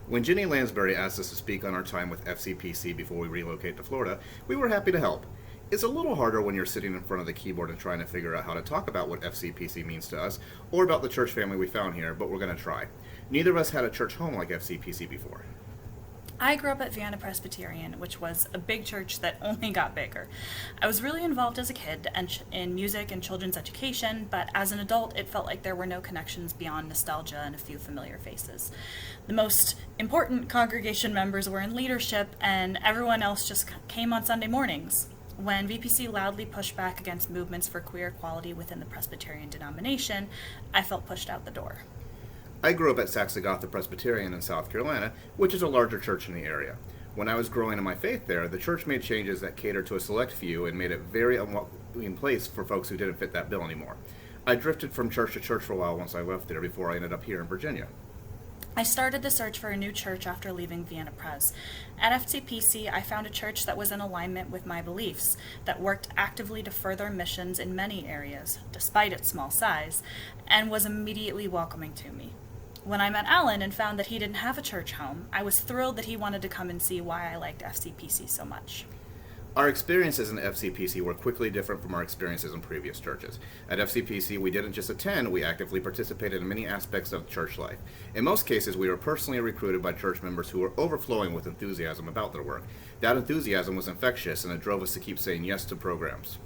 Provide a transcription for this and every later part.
When Jenny Lansbury asked us to speak on our time with FCPC before we relocate to Florida, we were happy to help. It's a little harder when you're sitting in front of the keyboard and trying to figure out how to talk about what FCPC means to us, or about the church family we found here, but we're going to try. Neither of us had a church home like FCPC before. I grew up at Vienna Presbyterian, which was a big church that only got bigger. I was really involved as a kid in music and children's education, but as an adult, it felt like there were no connections beyond nostalgia and a few familiar faces. The most important congregation members were in leadership, and everyone else just came on Sunday mornings. When VPC loudly pushed back against movements for queer equality within the Presbyterian denomination, I felt pushed out the door. I grew up at Saxagatha Presbyterian in South Carolina, which is a larger church in the area. When I was growing in my faith there, the church made changes that catered to a select few and made it very unwelcoming place for folks who didn't fit that bill anymore. I drifted from church to church for a while once I left there before I ended up here in Virginia. I started the search for a new church after leaving Vienna Pres. At FCPC, I found a church that was in alignment with my beliefs, that worked actively to further missions in many areas, despite its small size, and was immediately welcoming to me. When I met Alan and found that he didn't have a church home, I was thrilled that he wanted to come and see why I liked FCPC so much. Our experiences in FCPC were quickly different from our experiences in previous churches. At FCPC, we didn't just attend, we actively participated in many aspects of church life. In most cases, we were personally recruited by church members who were overflowing with enthusiasm about their work. That enthusiasm was infectious, and it drove us to keep saying yes to programs.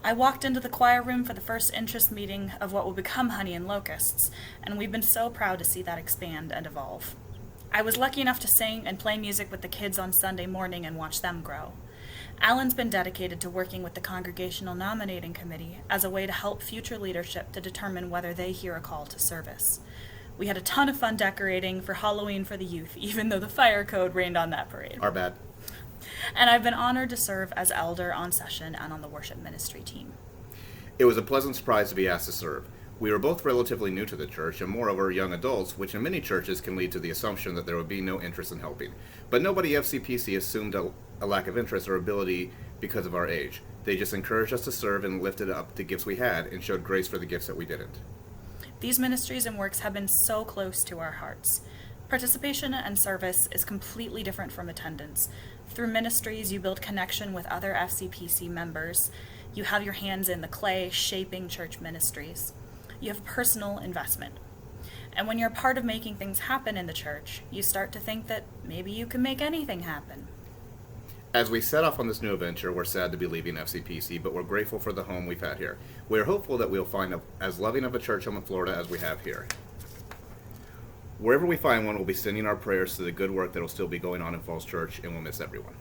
I walked into the choir room for the first interest meeting of what will become Honey and Locusts, and we've been so proud to see that expand and evolve. I was lucky enough to sing and play music with the kids on Sunday morning and watch them grow. Alan's been dedicated to working with the Congregational Nominating Committee as a way to help future leadership to determine whether they hear a call to service. We had a ton of fun decorating for Halloween for the youth, even though the fire code rained on that parade. Our bad. And I've been honored to serve as elder on session and on the worship ministry team. It was a pleasant surprise to be asked to serve. We were both relatively new to the church, and moreover young adults, which in many churches can lead to the assumption that there would be no interest in helping. But nobody at FCPC assumed a lack of interest or ability because of our age. They just encouraged us to serve and lifted up the gifts we had and showed grace for the gifts that we didn't. These ministries and works have been so close to our hearts. Participation and service is completely different from attendance. Through ministries, you build connection with other FCPC members. You have your hands in the clay, shaping church ministries. You have personal investment. And when you're a part of making things happen in the church, you start to think that maybe you can make anything happen. As we set off on this new adventure, we're sad to be leaving FCPC, but we're grateful for the home we've had here. We're hopeful that we'll find as loving of a church home in Florida as we have here. Wherever we find one, we'll be sending our prayers to the good work that will still be going on in Falls Church, and we'll miss everyone.